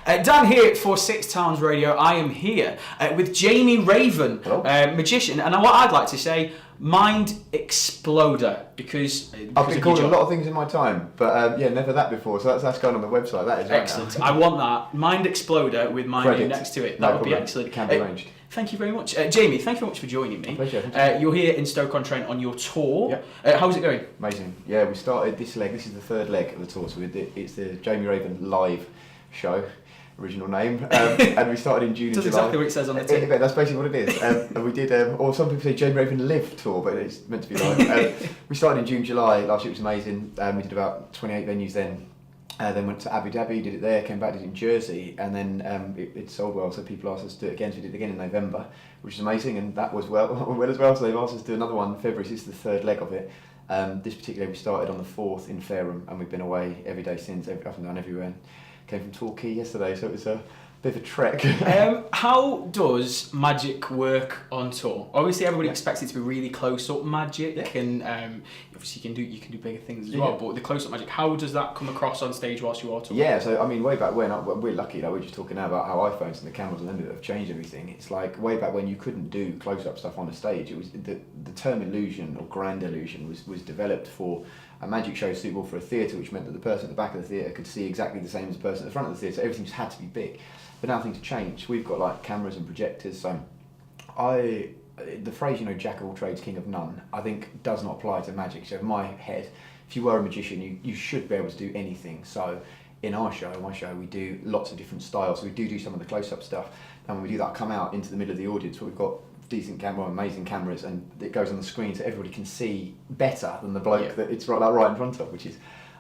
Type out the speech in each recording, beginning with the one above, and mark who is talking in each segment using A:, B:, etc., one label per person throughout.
A: Dan here for Six Towns Radio. I am here with Jamie Raven, magician, and what I'd like to say, mind exploder, because
B: I've been called a lot of things in my time, but never that before. So that's going on the website. That is right
A: excellent.
B: Now.
A: I want that mind exploder with my name next to it. That would be excellent.
B: It can be arranged.
A: Thank you very much, Jamie. Thank you very much for joining me.
B: Pleasure.
A: You're here in Stoke-on-Trent on your tour. Yep. How's it going?
B: Amazing. Yeah, we started this leg. This is the third leg of the tour. So it's the Jamie Raven live show. Original name, and we started in June and July.
A: That's exactly what it says on the tin.
B: That's basically what it is. And we did, or some people say Jamie Raven Live tour, but it's meant to be live. We started in June, July. Last year was amazing. We did about 28 venues then. Then went to Abu Dhabi, did it there, came back, did it in Jersey, and then it sold well, so people asked us to do it again. So we did it again in November, which is amazing, and that was well as well. So they've asked us to do another one in February. So this is the third leg of it. This particular we started on the 4th in Fareham, and we've been away every day since, up and down everywhere. Came from Torquay yesterday, so it was a bit of a trek.
A: How does magic work on tour? Obviously, everybody expects it to be really close-up magic, and obviously you can do bigger things as well. But the close-up magic, how does that come across on stage whilst you are touring?
B: Yeah, so I mean, way back when, we're lucky. Like we're just talking now about how iPhones and the cameras and them have changed everything. It's like way back when you couldn't do close-up stuff on a stage. It was the term illusion or grand illusion was developed for a magic show suitable for a theatre, which meant that the person at the back of the theatre could see exactly the same as the person at the front of the theatre. So everything just had to be big. But now things have changed. We've got like cameras and projectors. So the phrase, jack of all trades, king of none, I think does not apply to magic. So in my head, if you were a magician, you should be able to do anything. So in my show, we do lots of different styles. So we do some of the close-up stuff. And when we do that, I come out into the middle of the audience where we've got decent camera, amazing cameras, and it goes on the screen so everybody can see better than the bloke that it's right in front of, which is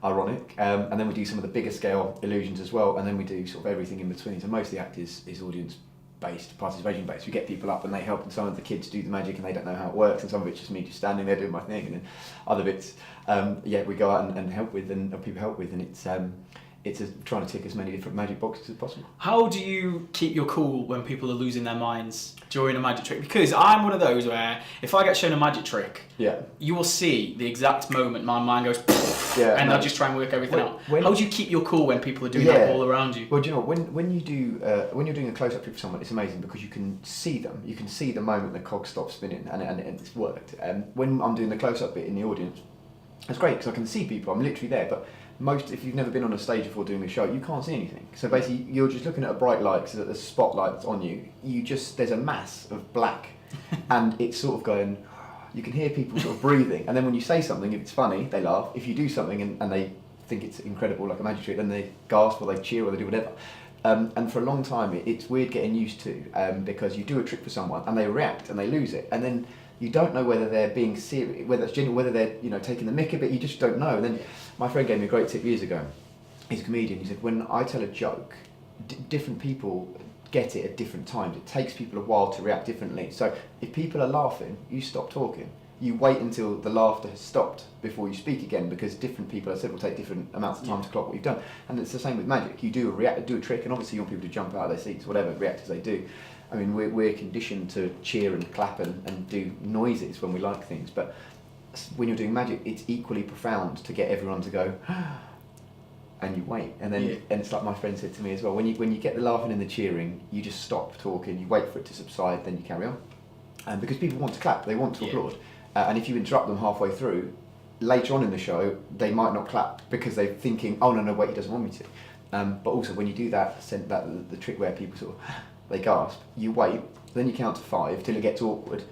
B: ironic. And then we do some of the bigger scale illusions as well, and then we do sort of everything in between. So most of the act is audience based, participation based. We get people up and they help, and some of the kids do the magic and they don't know how it works, and some of it's just me just standing there doing my thing, and then other bits we go out and help with, and people help with, and it's trying to tick as many different magic boxes as possible.
A: How do you keep your cool when people are losing their minds during a magic trick? Because I'm one of those where if I get shown a magic trick, you will see the exact moment my mind goes and I'll just try and work everything out. How do you keep your cool when people are doing that all around you?
B: Well, do you know when you're doing a close-up trick for someone, it's amazing because you can see them. You can see the moment the cog stops spinning and it's worked. When I'm doing the close-up bit in the audience, it's great because I can see people. I'm literally there, but if you've never been on a stage before doing a show, you can't see anything. So basically, you're just looking at a bright light, so that the spotlight that's on you. There's a mass of black, and it's sort of going. You can hear people sort of breathing, and then when you say something, if it's funny, they laugh. If you do something and they think it's incredible, like a magic trick, then they gasp or they cheer or they do whatever. And for a long time, it's weird getting used to because you do a trick for someone and they react and they lose it, and then you don't know whether they're being serious, whether it's genuine, whether they're taking the mick a bit. You just don't know. And then my friend gave me a great tip years ago. He's a comedian. He said when I tell a joke, different people get it at different times. It takes people a while to react differently. So if people are laughing, you stop talking. You wait until the laughter has stopped before you speak again, because different people, as I said, will take different amounts of time to clock what you've done. And it's the same with magic. You do a trick, and obviously you want people to jump out of their seats, whatever, react as they do. I mean, we're conditioned to cheer and clap and do noises when we like things, but when you're doing magic, it's equally profound to get everyone to go, and you wait. And then and it's like my friend said to me as well, when you get the laughing and the cheering, you just stop talking, you wait for it to subside, then you carry on. And because people want to clap, they want to applaud. And if you interrupt them halfway through, later on in the show, they might not clap because they're thinking, oh no, wait, he doesn't want me to. But also when you do that the trick where people sort of, they gasp, you wait, then you count to 5 till it gets awkward,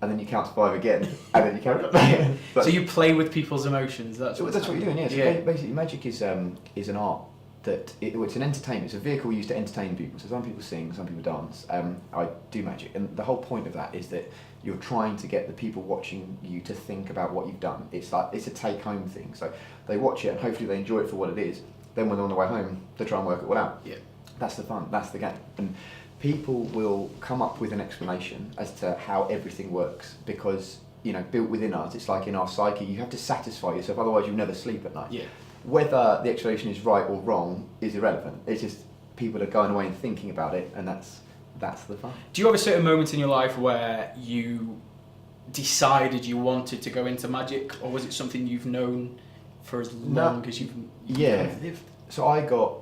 B: and then you count to 5 again, and then you carry on.
A: So you play with people's emotions. That's what
B: you're doing. Yeah. So basically, magic is an art that it's an entertainment. It's a vehicle used to entertain people. So some people sing, some people dance. I do magic, and the whole point of that is that you're trying to get the people watching you to think about what you've done. It's a take-home thing. So they watch it, and hopefully they enjoy it for what it is. Then when they're on the way home, they try and work it all out. Yeah, that's the fun. That's the game. And people will come up with an explanation as to how everything works because, built within us, it's like in our psyche, you have to satisfy yourself, otherwise you'll never sleep at night. Yeah. Whether the explanation is right or wrong is irrelevant. It's just people are going away and thinking about it, and that's the fun.
A: Do you have a certain moment in your life where you decided you wanted to go into magic, or was it something you've known for as long as you've lived?
B: So I got,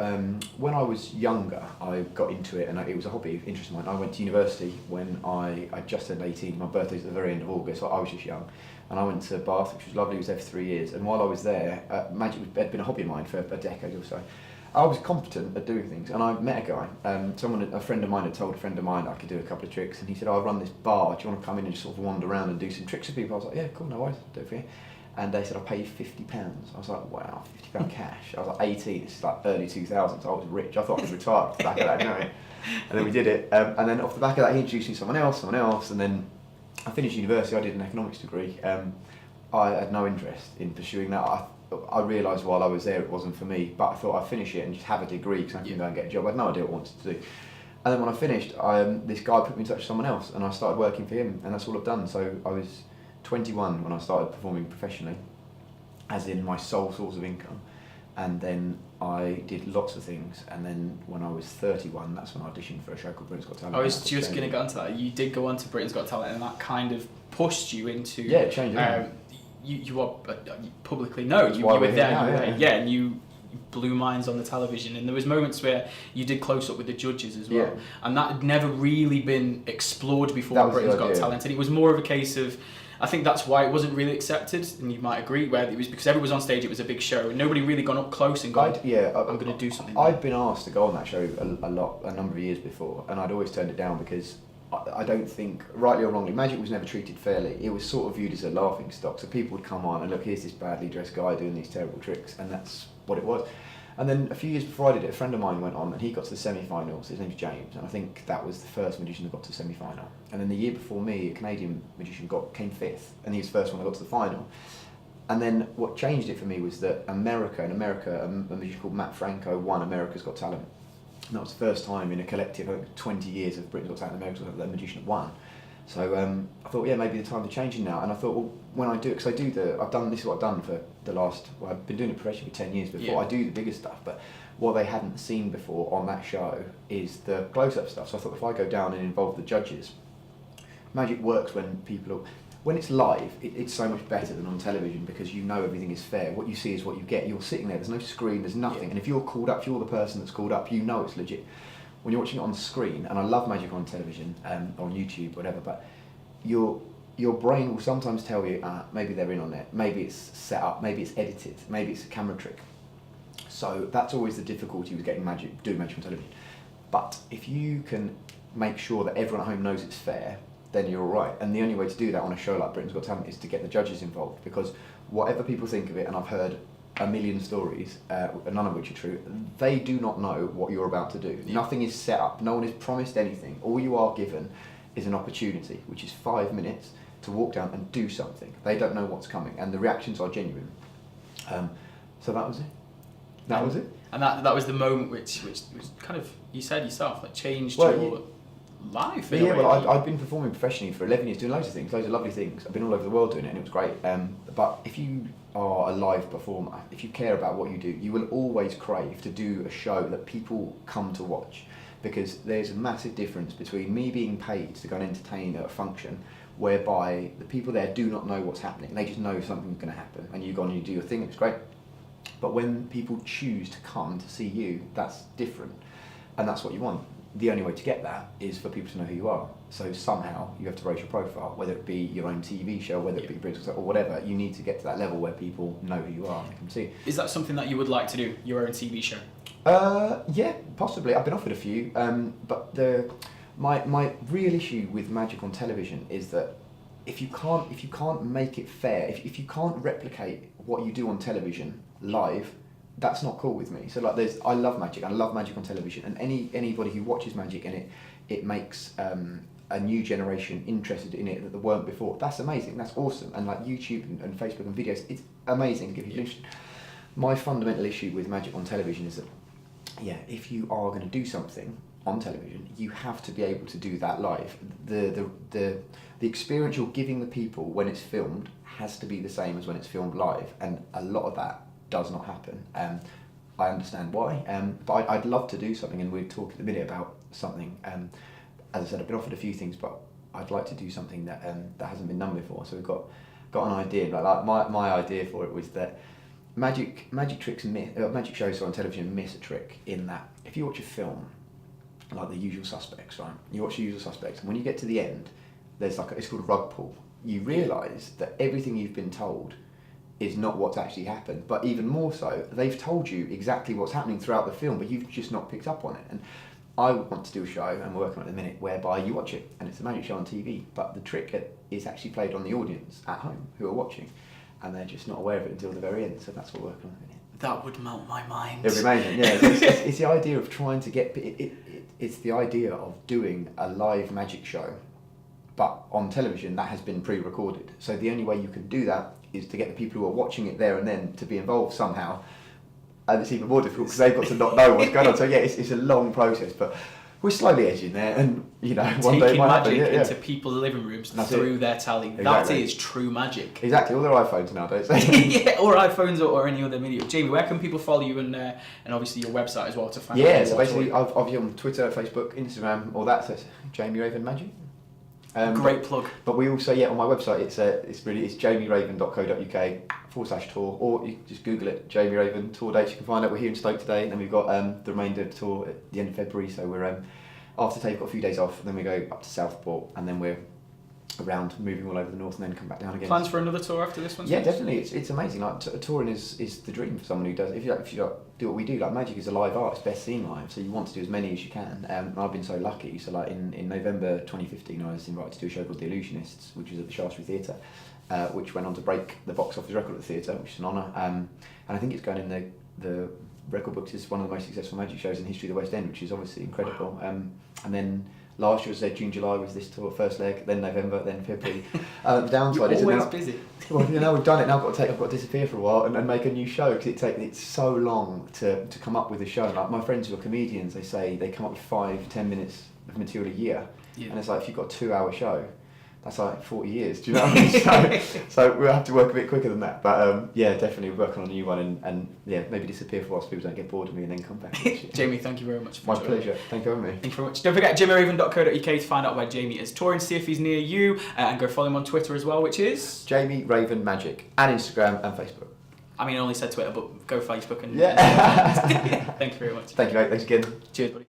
B: when I was younger, I got into it, and it was a hobby, interest of mine. I went to university when I just turned 18. My birthday's at the very end of August, so I was just young. And I went to Bath, which was lovely. I was there for 3 years. And while I was there, magic had been a hobby of mine for a decade or so. I was competent at doing things, and I met a guy. A friend of mine had told a friend of mine I could do a couple of tricks, and he said, I run this bar. Do you want to come in and just sort of wander around and do some tricks with people? I was like, yeah, cool, no worries, I'll do it for you. And they said, I'll pay you £50. I was like, wow, £50 cash. I was like 18, it's like early 2000s, so I was rich. I thought I was retired off the back of that, you know what I mean? And then we did it. And then off the back of that, he introduced me to someone else, and then I finished university, I did an economics degree. I had no interest in pursuing that. I realised while I was there it wasn't for me, but I thought I'd finish it and just have a degree because I can go and get a job. I had no idea what I wanted to do. And then when I finished, this guy put me in touch with someone else, and I started working for him, and that's all I've done. So I was 21 when I started performing professionally, as in my sole source of income. And then I did lots of things, and then when I was 31, that's when I auditioned for a show called Britain's Got Talent.
A: I was just going to get onto that. You did go on to Britain's Got Talent, and that kind of pushed you into...
B: Yeah, it changed it.
A: You are publicly known. You were there, and you blew minds on the television. And there was moments where you did close up with the judges as well, and that had never really been explored before Britain's Got Talent. And it was more of a case of, I think that's why it wasn't really accepted, and you might agree, where it was because everyone was on stage, it was a big show, and nobody really gone up close and gone, I'm going to do something.
B: I'd been asked to go on that show a number of years before, and I'd always turned it down because I don't think, rightly or wrongly, magic was never treated fairly. It was sort of viewed as a laughing stock, so people would come on and look, here's this badly dressed guy doing these terrible tricks, and that's what it was. And then a few years before I did it, a friend of mine went on and he got to the semi-finals. His name's James, and I think that was the first magician that got to the semi-final. And then the year before me, a Canadian magician came fifth, and he was the first one that got to the final. And then what changed it for me was that in America, a magician called Matt Franco won America's Got Talent. And that was the first time in a collective over 20 years of Britain's Got Talent, America's Got Talent, that magician had won. So I thought, maybe the times are changing now. And I thought, well, when I do it, because this is what I've done for the last, I've been doing it professionally for 10 years before. I do the bigger stuff, but what they hadn't seen before on that show is the close-up stuff. So I thought, if I go down and involve the judges, magic works when it's live, it's so much better than on television because you know everything is fair. What you see is what you get. You're sitting there, there's no screen, there's nothing. And if you're called up, if you're the person that's called up, you know it's legit. When you're watching it on screen, and I love magic on television, on YouTube, whatever, but your brain will sometimes tell you, maybe they're in on it, maybe it's set up, maybe it's edited, maybe it's a camera trick. So that's always the difficulty with doing magic on television. But if you can make sure that everyone at home knows it's fair, then you're all right. And the only way to do that on a show like Britain's Got Talent is to get the judges involved, because whatever people think of it, and I've heard a million stories, none of which are true, they do not know what you're about to do. Nothing is set up, no one is promised anything. All you are given is an opportunity, which is 5 minutes to walk down and do something. They don't know what's coming, and the reactions are genuine. So that was it. That was it.
A: And that was the moment which kind of, you said yourself, that changed your life.
B: I've been performing professionally for 11 years, doing loads of lovely things. I've been all over the world doing it, and it was great. But if you are a live performer, if you care about what you do, you will always crave to do a show that people come to watch, because there's a massive difference between me being paid to go and entertain at a function whereby the people there do not know what's happening. They just know something's going to happen, and you go on and you do your thing, and it's great. But when people choose to come to see you, that's different, and that's what you want. The only way to get that is for people to know who you are. So somehow you have to raise your profile, whether it be your own TV show, whether it be Britain's or whatever. You need to get to that level where people know who you are and they can see.
A: Is that something that you would like to do, your own TV show?
B: Yeah, possibly. I've been offered a few, but my real issue with magic on television is that if you can't make it fair, if you can't replicate what you do on television live, that's not cool with me. So I love magic. I love magic on television, and anybody who watches magic and it makes a new generation interested in it that there weren't before. That's amazing. That's awesome. And like YouTube and Facebook and videos, it's amazing. Give you interest. My fundamental issue with magic on television is that if you are going to do something on television, you have to be able to do that live. The experience you're giving the people when it's filmed has to be the same as when it's filmed live, and a lot of that does not happen. I understand why, but I'd love to do something, and we'll talk in a minute about something. As I said, I've been offered a few things, but I'd like to do something that hasn't been done before. So we've got an idea. Like my idea for it was that magic shows on television miss a trick in that if you watch a film like The Usual Suspects, right? You watch The Usual Suspects, and when you get to the end, there's it's called a rug pull. You realise that everything you've been told is not what's actually happened, but even more so, they've told you exactly what's happening throughout the film, but you've just not picked up on it. And I want to do a show, and we're working on it at the minute, whereby you watch it, and it's a magic show on TV, but the trick is actually played on the audience at home who are watching, and they're just not aware of it until the very end. So that's what we're working on at the minute.
A: That would melt my mind.
B: It'd be amazing, yeah. It's the idea of trying to get it's the idea of doing a live magic show, but on television that has been pre-recorded. So the only way you can do that is to get the people who are watching it there and then to be involved somehow, and it's even more difficult because they've got to not know what's going on. So yeah, it's a long process, but we're slowly edging there, and one day it might happen.
A: Taking magic into people's living rooms through their telly. Exactly. That is true magic.
B: Exactly, all their iPhones nowadays.
A: Yeah, or iPhones or any other media. Jamie, where can people follow you and obviously your website as well to find out?
B: Yeah, so basically I've on Twitter, Facebook, Instagram, all that. So it's Jamie Raven Magic.
A: Great plug.
B: But we also, on my website, it's jamieraven.co.uk/tour, or you can just Google it, Jamie Raven tour dates. You can find out we're here in Stoke today, and then we've got the remainder of the tour at the end of February. So we're after today, we've got a few days off, and then we go up to Southport, and then we're around, moving all over the north, and then come back down again.
A: Plans for another tour after this one?
B: Yeah, definitely. It's amazing. Like touring is the dream for someone who does. If you do what we do, like magic is a live art. It's best seen live, so you want to do as many as you can. I've been so lucky. So like in November 2015, I was invited to do a show called The Illusionists, which was at the Shaftesbury Theatre, which went on to break the box office record at the theatre, which is an honour. And I think it's going in the record books as one of the most successful magic shows in the history of the West End, which is obviously incredible. And then last year was June, July was this tour, first leg, then November, then February. The downside
A: You're always busy.
B: Well, we've done it. Now I've got to disappear for a while and make a new show because it's so long to come up with a show. Like my friends who are comedians, they say they come up with 5-10 minutes of material a year, and it's like if you've got a 2-hour show, that's like 40 years. Do you know what I mean? So we'll have to work a bit quicker than that. But yeah, definitely working on a new one and yeah, maybe disappear for a while so people don't get bored of me and then come back.
A: Jamie, thank you very much.
B: My pleasure. Thank you for having me.
A: Thank you very much. Don't forget jamieraven.co.uk to find out where Jamie is touring, see if he's near you, and go follow him on Twitter as well, which is
B: Jamie Raven Magic, and Instagram and Facebook.
A: I mean, I only said Twitter, but go Facebook and
B: yeah.
A: Thank you very much.
B: Thank you, mate. Thanks again.
A: Cheers, buddy.